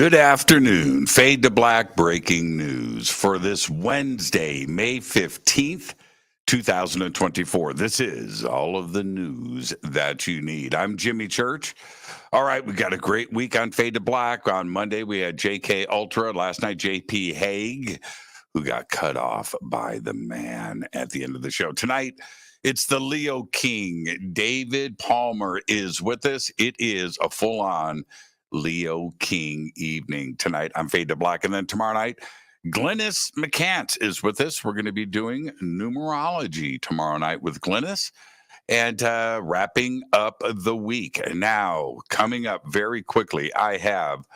Good afternoon. Fade to Black breaking news for this Wednesday, May 15th, 2024. This is all of the news that you need. I'm Jimmy Church. All right, we got a great week on Fade to Black. On Monday, we had JK Ultra. Last night, JP Hague, who got cut off by the man at the end of the show. Tonight, it's the Leo King. David Palmer is with us. It is a full-on Leo King evening tonight on Fade to Black. And then tomorrow night, Glynis McCants is with us. We're going to be doing numerology tomorrow night with Glynis and wrapping up the week. And now, coming up very quickly, I have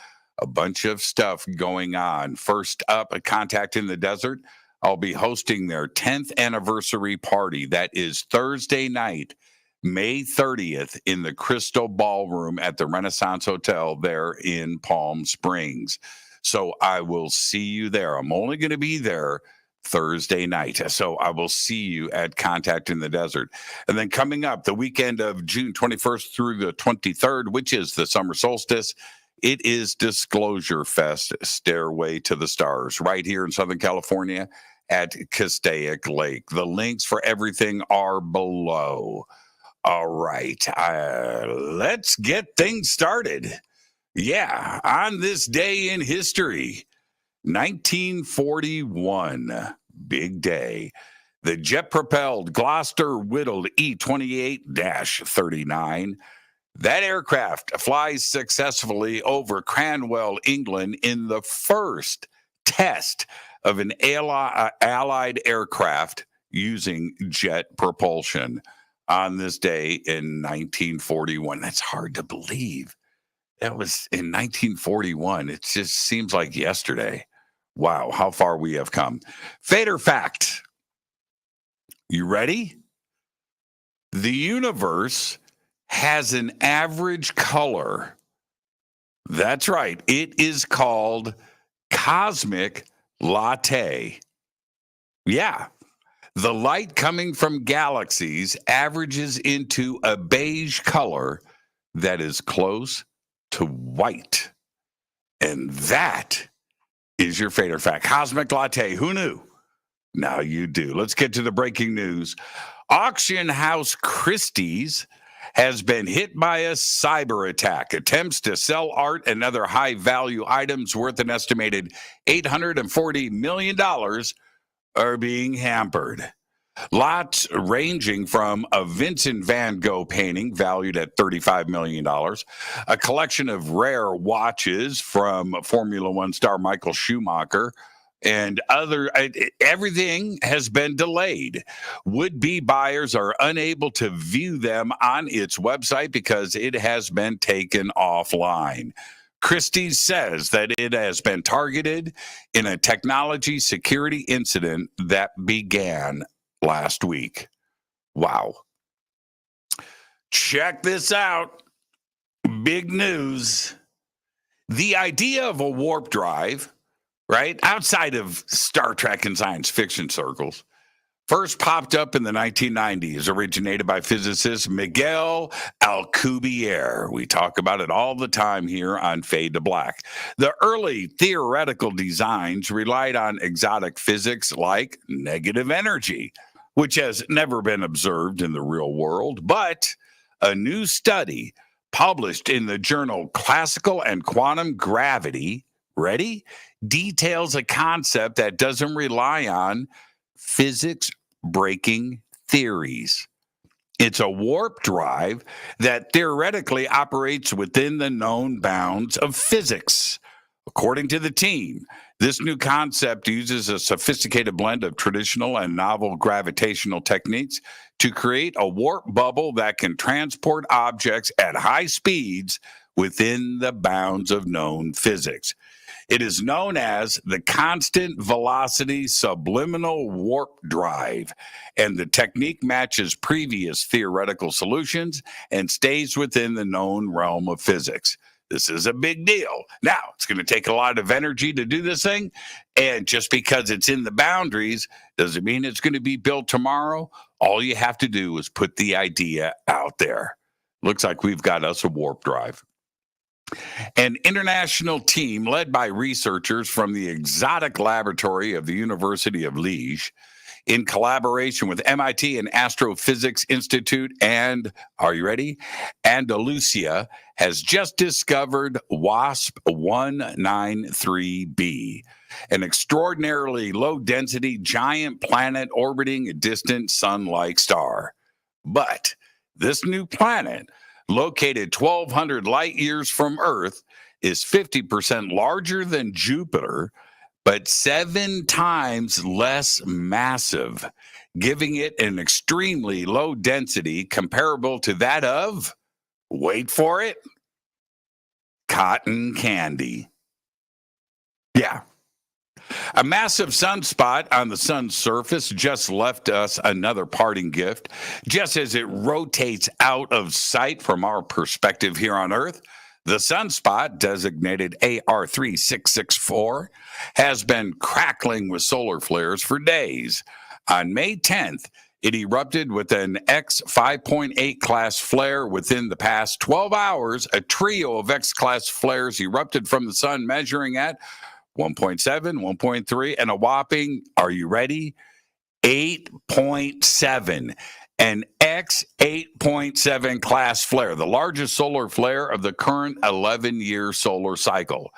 a bunch of stuff going on. First up, a Contact in the Desert. I'll be hosting their 10th anniversary party. That is Thursday night, May 30th, in the Crystal Ballroom at the Renaissance Hotel there in Palm Springs. So I will see you there. I'm only going to be there Thursday night. So I will see you at Contact in the Desert. And then coming up, the weekend of June 21st through the 23rd, which is the summer solstice, it is DisclosureFest, Stairway to the Stars, right here in Southern California at Castaic Lake. The links for everything are below. All right, let's get things started. Yeah, on this day in history, 1941, big day. The jet-propelled Gloucester-Whittled E-28-39. That aircraft flies successfully over Cranwell, England, in the first test of an Allied aircraft using jet propulsion. On this day in 1941. That's hard to believe. That was in 1941. It just seems like yesterday. Wow, how far we have come. Fader fact. You ready? The universe has an average color. That's right. It is called cosmic latte. Yeah. The light coming from galaxies averages into a beige color that is close to white. And that is your fader fact. Cosmic latte. Who knew? Now you do. Let's get to the breaking news. Auction house Christie's has been hit by a cyber attack. Attempts to sell art and other high-value items worth an estimated $840 million are being hampered. Lots ranging from a Vincent van Gogh painting valued at $35 million, a collection of rare watches from Formula One star Michael Schumacher, and everything has been delayed. Would-be buyers are unable to view them on its website because it has been taken offline. Christie says that it has been targeted in a technology security incident that began last week. Wow. Check this out. Big news. The idea of a warp drive, right, outside of Star Trek and science fiction circles, first popped up in the 1990s, originated by physicist Miguel Alcubierre. We talk about it all the time here on Fade to Black. The early theoretical designs relied on exotic physics like negative energy, which has never been observed in the real world. But a new study published in the journal Classical and Quantum Gravity, ready, details a concept that doesn't rely on physics breaking theories. It's a warp drive that theoretically operates within the known bounds of physics. According to the team, this new concept uses a sophisticated blend of traditional and novel gravitational techniques to create a warp bubble that can transport objects at high speeds within the bounds of known physics. It is known as the constant velocity subliminal warp drive, and the technique matches previous theoretical solutions and stays within the known realm of physics. This is a big deal. Now, it's going to take a lot of energy to do this thing, and just because it's in the boundaries doesn't mean it's going to be built tomorrow. All you have to do is put the idea out there. Looks like we've got us a warp drive. An international team led by researchers from the Exotic Laboratory of the University of Liège, in collaboration with MIT and Astrophysics Institute and, are you ready? Andalusia, has just discovered WASP 193b, an extraordinarily low-density giant planet orbiting a distant sun-like star. But this new planet, located 1,200 light years from Earth, is 50% larger than Jupiter, but 7 times less massive, giving it an extremely low density comparable to that of, wait for it, cotton candy. Yeah. A massive sunspot on the sun's surface just left us another parting gift. Just as it rotates out of sight from our perspective here on Earth, the sunspot, designated AR3664, has been crackling with solar flares for days. On May 10th, it erupted with an X 5.8 class flare. Within the past 12 hours, a trio of X class flares erupted from the sun, measuring at 1.7, 1.3, and a whopping, are you ready? 8.7. An X 8.7 class flare, the largest solar flare of the current 11-year solar cycle.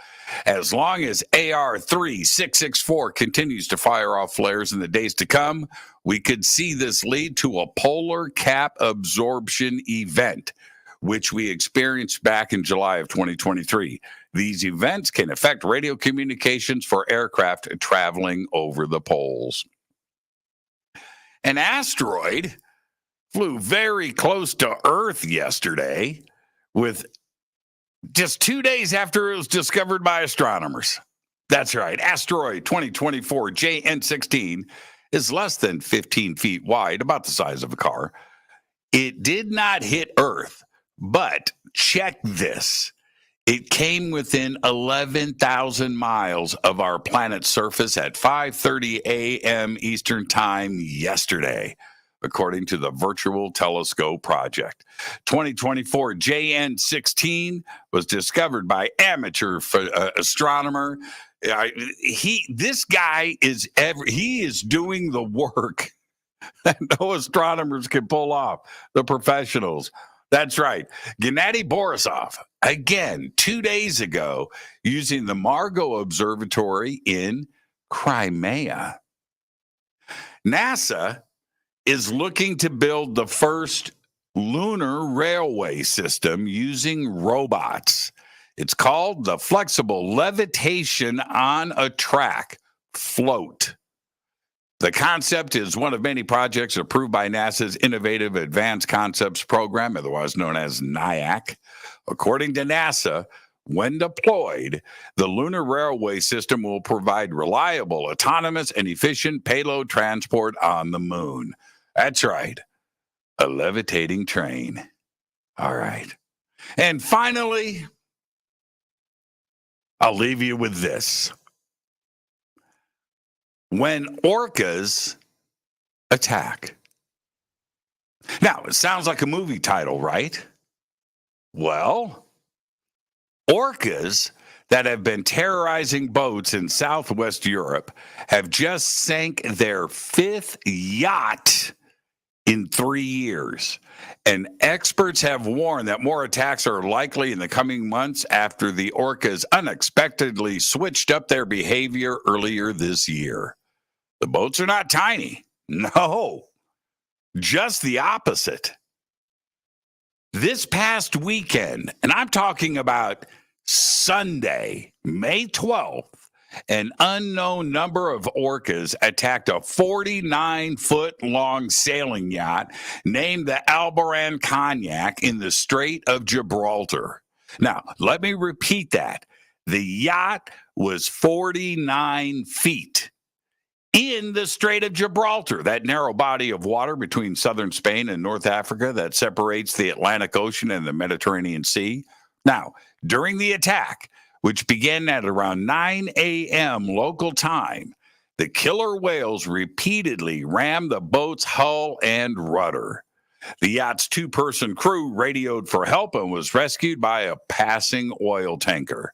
As long as AR3664 continues to fire off flares in the days to come, we could see this lead to a polar cap absorption event, which we experienced back in July of 2023. These events can affect radio communications for aircraft traveling over the poles. An asteroid flew very close to Earth yesterday, with just 2 days after it was discovered by astronomers. That's right. Asteroid 2024 JN16 is less than 15 feet wide, about the size of a car. It did not hit Earth, but check this. It came within 11,000 miles of our planet's surface at 5:30 a.m. Eastern Time yesterday, according to the Virtual Telescope Project. 2024 JN16 was discovered by amateur astronomer. This guy is doing the work that no astronomers can pull off, the professionals. That's right. Gennady Borisov, again, 2 days ago, using the Margot Observatory in Crimea. NASA is looking to build the first lunar railway system using robots. It's called the Flexible Levitation on a Track float. The concept is one of many projects approved by NASA's Innovative Advanced Concepts Program, otherwise known as NIAC. According to NASA, when deployed, the lunar railway system will provide reliable, autonomous, and efficient payload transport on the moon. That's right, a levitating train. All right. And finally, I'll leave you with this. When orcas attack. Now, it sounds like a movie title, right? Well, orcas that have been terrorizing boats in Southwest Europe have just sank their 5th yacht in 3 years. And experts have warned that more attacks are likely in the coming months after the orcas unexpectedly switched up their behavior earlier this year. The boats are not tiny. No, just the opposite. This past weekend, and I'm talking about Sunday, May 12th, an unknown number of orcas attacked a 49-foot-long sailing yacht named the Albaran Cognac in the Strait of Gibraltar. Now, let me repeat that. The yacht was 49 feet in the Strait of Gibraltar, that narrow body of water between southern Spain and North Africa that separates the Atlantic Ocean and the Mediterranean Sea. Now, during the attack, which began at around 9 a.m. local time, the killer whales repeatedly rammed the boat's hull and rudder. The yacht's two-person crew radioed for help and was rescued by a passing oil tanker.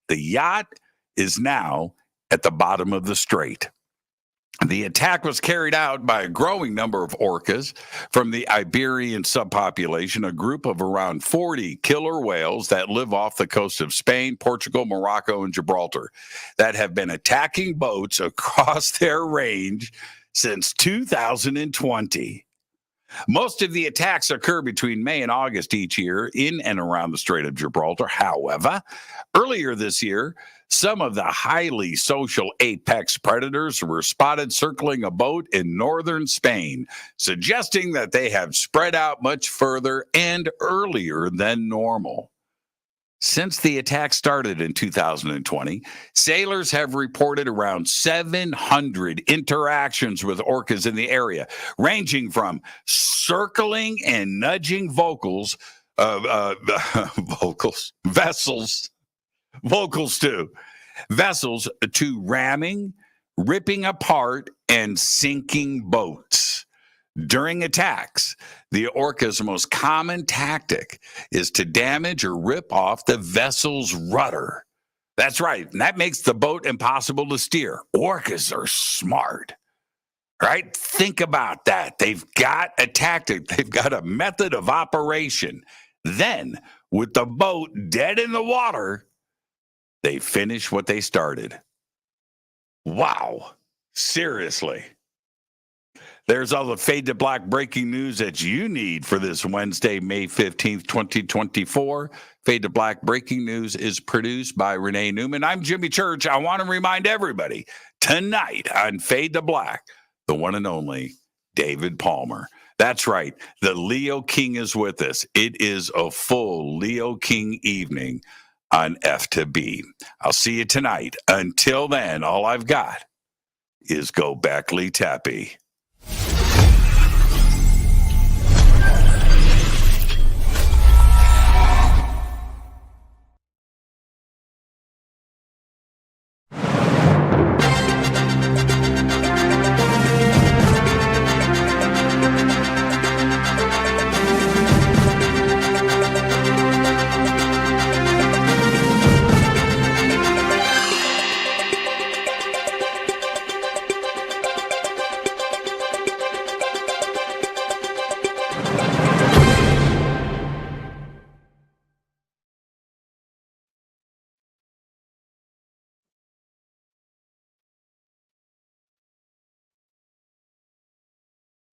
The yacht is now at the bottom of the strait. The attack was carried out by a growing number of orcas from the Iberian subpopulation, a group of around 40 killer whales that live off the coast of Spain, Portugal, Morocco, and Gibraltar that have been attacking boats across their range since 2020. Most of the attacks occur between May and August each year in and around the Strait of Gibraltar. However, earlier this year, some of the highly social apex predators were spotted circling a boat in northern Spain, suggesting that they have spread out much further and earlier than normal. Since the attack started in 2020, sailors have reported around 700 interactions with orcas in the area, ranging from circling and nudging vessels to ramming, ripping apart, and sinking boats. During attacks, the orca's most common tactic is to damage or rip off the vessel's rudder. That's right, and that makes the boat impossible to steer. Orcas are smart, right? Think about that. They've got a tactic. They've got a method of operation. Then, with the boat dead in the water, they finish what they started. Wow. Seriously. There's all the Fade to Black breaking news that you need for this Wednesday, May 15th, 2024. Fade to Black breaking news is produced by Renee Neumann. I'm Jimmy Church. I want to remind everybody tonight on Fade to Black, the one and only David Palmer. That's right. The Leo King is with us. It is a full Leo King evening on F2B. I'll see you tonight. Until then, all I've got is go Beckley Tappy.